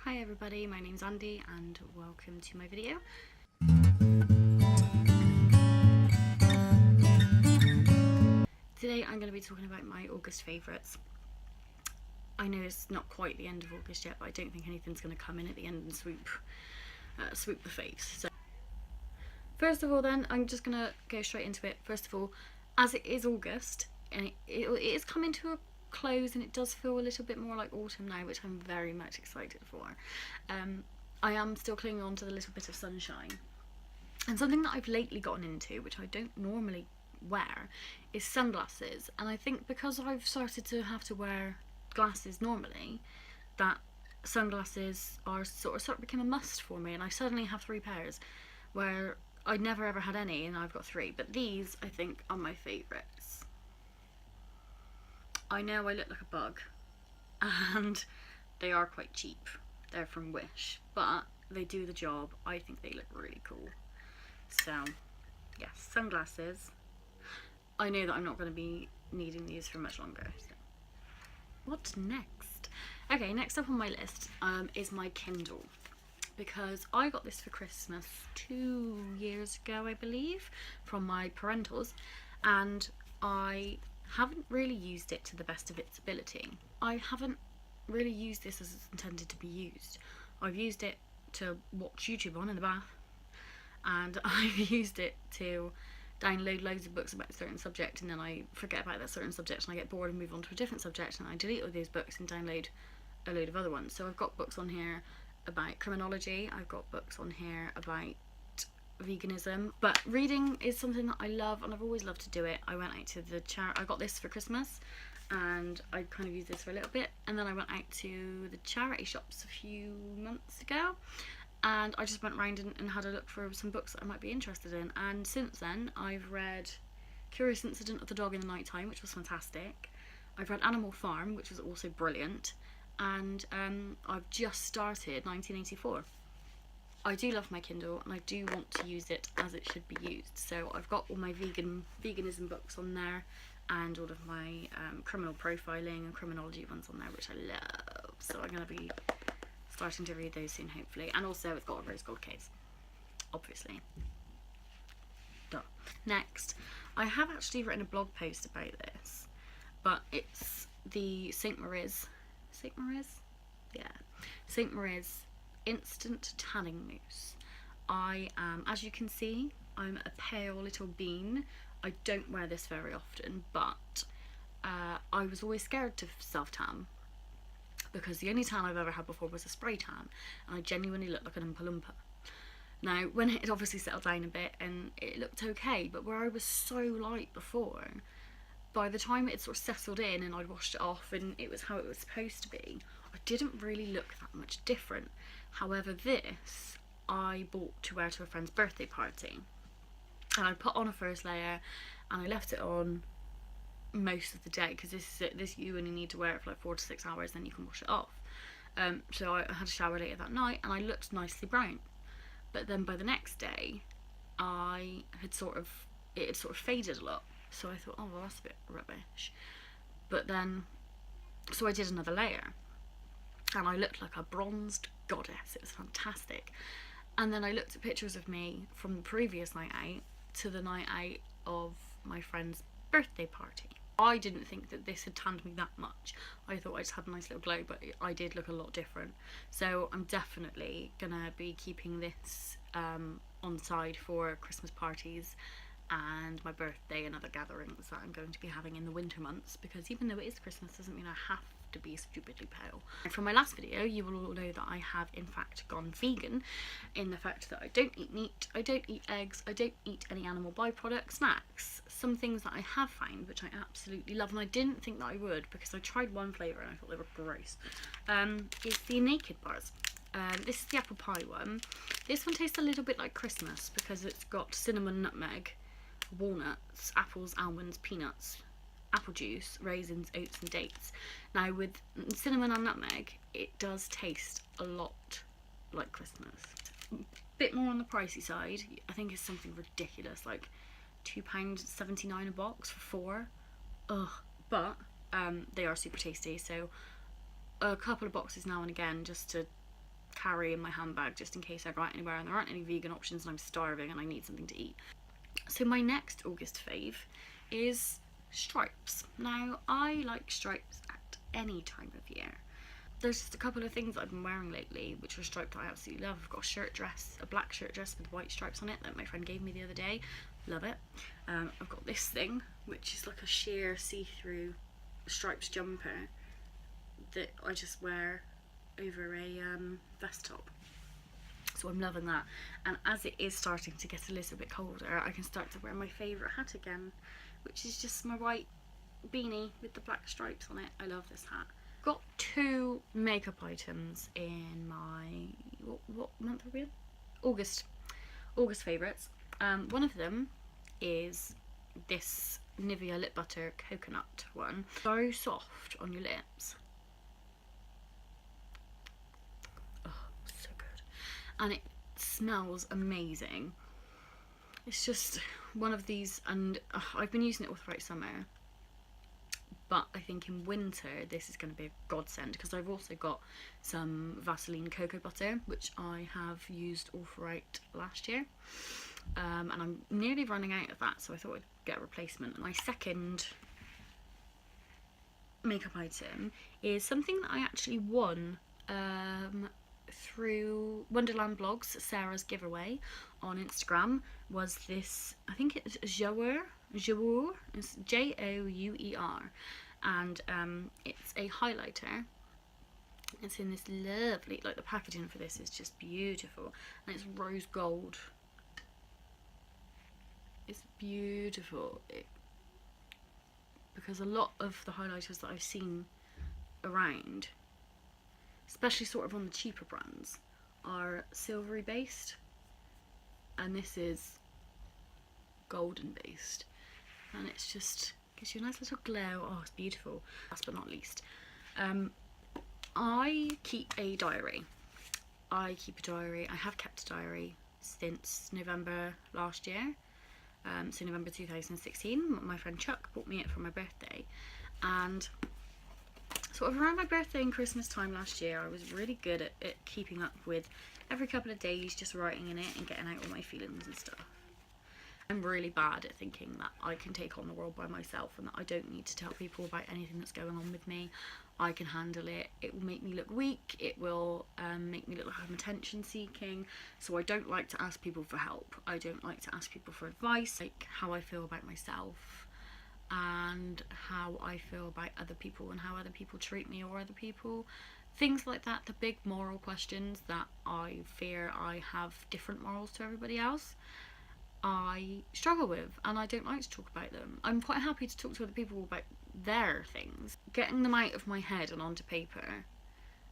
Hi everybody, my name's Andy and welcome to my video. Today I'm going to be talking about my August favourites. I know it's not quite the end of August yet, but I don't think anything's going to come in at the end and swoop the faves. So, first of all then, I'm just going to go straight into it. First of all, as it is August, and it is coming to a close and it does feel a little bit more like autumn now, which I'm very much excited for. I am still clinging on to the little bit of sunshine, and something that I've lately gotten into, which I don't normally wear, is sunglasses. And I think because I've started to have to wear glasses normally, that sunglasses are sort of become a must for me, and I suddenly have 3 pairs where I never ever had any, and I've got 3. But these, I think, are my favourites. I know I look like a bug, and they are quite cheap. They're from Wish, but they do the job. I think they look really cool. So, yes, sunglasses. I know that I'm not going to be needing these for much longer. So. What's next? Okay, next up on my list is my Kindle, because I got this for Christmas 2 years ago, I believe, from my parentals, and I haven't really used it to the best of its ability. I haven't really used this as it's intended to be used. I've used it to watch YouTube on in the bath, and I've used it to download loads of books about a certain subject, and then I forget about that certain subject and I get bored and move on to a different subject, and I delete all those books and download a load of other ones. So I've got books on here about criminology, I've got books on here about veganism, but reading is something that I love and I've always loved to do it. I went out to the I got this for Christmas and I kind of used this for a little bit, and then I went out to the charity shops a few months ago and I just went around and had a look for some books that I might be interested in. And since then I've read Curious Incident of the Dog in the Night Time, which was fantastic. I've read Animal Farm, which was also brilliant, and I've just started 1984. I do love my Kindle and I do want to use it as it should be used. So I've got all my veganism books on there, and all of my criminal profiling and criminology ones on there, which I love. So I'm going to be starting to read those soon, hopefully. And also it's got a rose gold case, obviously. Duh. Next, I have actually written a blog post about this, but it's the St. Mary's Instant Tanning Mousse. I am, as you can see, I'm a pale little bean. I don't wear this very often, but I was always scared to self-tan, because the only tan I've ever had before was a spray tan, and I genuinely looked like an Oompa Loompa. Now, when it obviously settled down a bit and it looked okay, but where I was so light before, by the time it sort of settled in and I'd washed it off and it was how it was supposed to be, I didn't really look that much different. However, this I bought to wear to a friend's birthday party, and I put on a first layer and I left it on most of the day, because this you only need to wear it for like 4 to 6 hours, then you can wash it off. So I had a shower later that night and I looked nicely brown, but then by the next day it had sort of faded a lot. So I thought, oh well, that's a bit rubbish. But then, so I did another layer and I looked like a bronzed goddess. It was fantastic. And then I looked at pictures of me from the previous night out to the night out of my friend's birthday party. I didn't think that this had tanned me that much. I thought I just had a nice little glow, but I did look a lot different. So I'm definitely gonna be keeping this on side for Christmas parties and my birthday and other gatherings that I'm going to be having in the winter months, because even though it is Christmas doesn't mean I have to be stupidly pale. And from my last video you will all know that I have in fact gone vegan, in the fact that I don't eat meat, I don't eat eggs, I don't eat any animal byproduct snacks. Some things that I have found which I absolutely love, and I didn't think that I would, because I tried one flavour and I thought they were gross, is the Naked bars. This is the apple pie one. This one tastes a little bit like Christmas because it's got cinnamon, nutmeg, walnuts, apples, almonds, peanuts, apple juice, raisins, oats and dates. Now with cinnamon and nutmeg, it does taste a lot like Christmas. Bit more on the pricey side. I think it's something ridiculous, like £2.79 a box for 4. Ugh. But they are super tasty, so a couple of boxes now and again just to carry in my handbag just in case I go out anywhere and there aren't any vegan options and I'm starving and I need something to eat. So my next August fave is stripes. Now, I like stripes at any time of year. There's just a couple of things I've been wearing lately which are striped that I absolutely love. I've got a shirt dress, a black shirt dress with white stripes on it that my friend gave me the other day. Love it. I've got this thing which is like a sheer see-through stripes jumper that I just wear over a vest top. So I'm loving that. And as it is starting to get a little bit colder, I can start to wear my favourite hat again, which is just my white beanie with the black stripes on it. I love this hat. Got 2 makeup items in my what month are we in? August favourites. One of them is this Nivea lip butter coconut one. So soft on your lips. Oh, so good. And it smells amazing. It's just one of these, and I've been using it all throughout summer, but I think in winter this is going to be a godsend because I've also got some Vaseline cocoa butter which I have used all throughout last year, and I'm nearly running out of that, so I thought I'd get a replacement. And my second makeup item is something that I actually won through Wonderland Blogs. Sarah's giveaway on Instagram was this, I think it's Jouer, it's Jouer, and it's a highlighter. It's in this lovely, like the packaging for this is just beautiful, and it's rose gold. It's beautiful. Because a lot of the highlighters that I've seen around, especially sort of on the cheaper brands, are silvery based, and this is golden based, and it's just gives you a nice little glow. Oh, it's beautiful. Last but not least, I keep a diary. I have kept a diary since November last year. So November 2016, my friend Chuck bought me it for my birthday, and sort of around my birthday and Christmas time last year I was really good at keeping up with every couple of days just writing in it and getting out all my feelings and stuff. I'm really bad at thinking that I can take on the world by myself and that I don't need to tell people about anything that's going on with me. I can handle it. It will make me look weak. It will make me look like I'm attention seeking. So I don't like to ask people for help. I don't like to ask people for advice, like how I feel about myself and how I feel about other people and how other people treat me or other people. Things like that, the big moral questions that I fear I have different morals to everybody else, I struggle with, and I don't like to talk about them. I'm quite happy to talk to other people about their things. Getting them out of my head and onto paper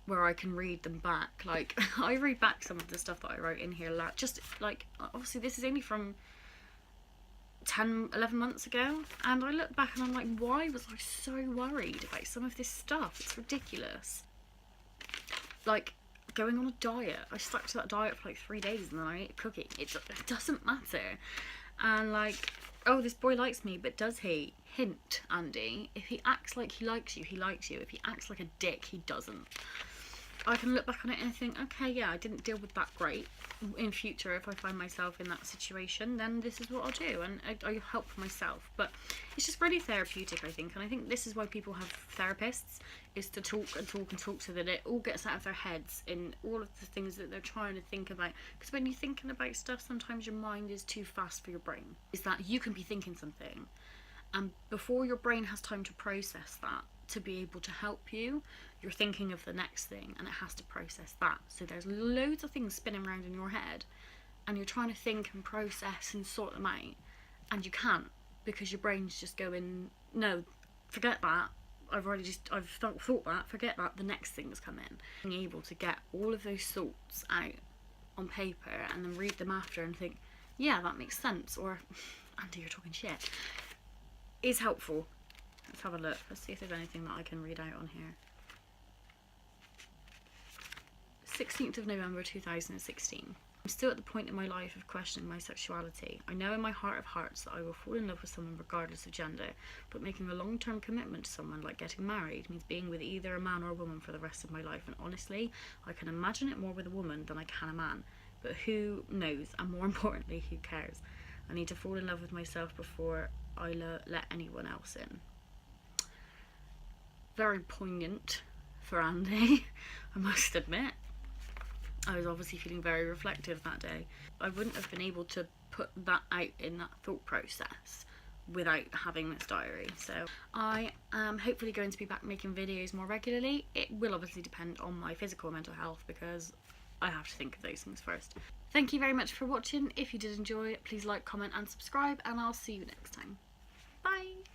where I can read them back. Like, I read back some of the stuff that I wrote in here, just like, obviously this is only from 10-11 months ago, and I look back and I'm like, why was I so worried about some of this stuff? It's ridiculous. Like, going on a diet. I stuck to that diet for like 3 days and then I ate a cookie. It doesn't matter. And like, oh, this boy likes me, but does he? Hint, Andy. If he acts like he likes you, he likes you. If he acts like a dick, he doesn't. I can look back on it and think, okay, yeah, I didn't deal with that great. In future, if I find myself in that situation, then this is what I'll do, and I help myself. But it's just really therapeutic, I think, and I think this is why people have therapists, is to talk and talk and talk so that it all gets out of their heads in all of the things that they're trying to think about. Because when you're thinking about stuff, sometimes your mind is too fast for your brain. Is that you can be thinking something, and before your brain has time to process that, to be able to help you, you're thinking of the next thing and it has to process that. So there's loads of things spinning around in your head and you're trying to think and process and sort them out, and you can't, because your brain's just going, no, forget that, I've thought that, forget that, the next thing's come in. Being able to get all of those thoughts out on paper and then read them after and think, yeah, that makes sense, or Andy, you're talking shit, is helpful. Let's have a look. Let's see if there's anything that I can read out on here. 16th of November 2016. I'm still at the point in my life of questioning my sexuality. I know in my heart of hearts that I will fall in love with someone regardless of gender, but making a long-term commitment to someone, like getting married, means being with either a man or a woman for the rest of my life, and honestly, I can imagine it more with a woman than I can a man. But who knows, and more importantly, who cares? I need to fall in love with myself before I let anyone else in. Very poignant for Andie, I must admit. I was obviously feeling very reflective that day. I wouldn't have been able to put that out in that thought process without having this diary. So I am hopefully going to be back making videos more regularly. It will obviously depend on my physical and mental health, because I have to think of those things first. Thank you very much for watching. If you did enjoy, please like, comment and subscribe, and I'll see you next time. Bye!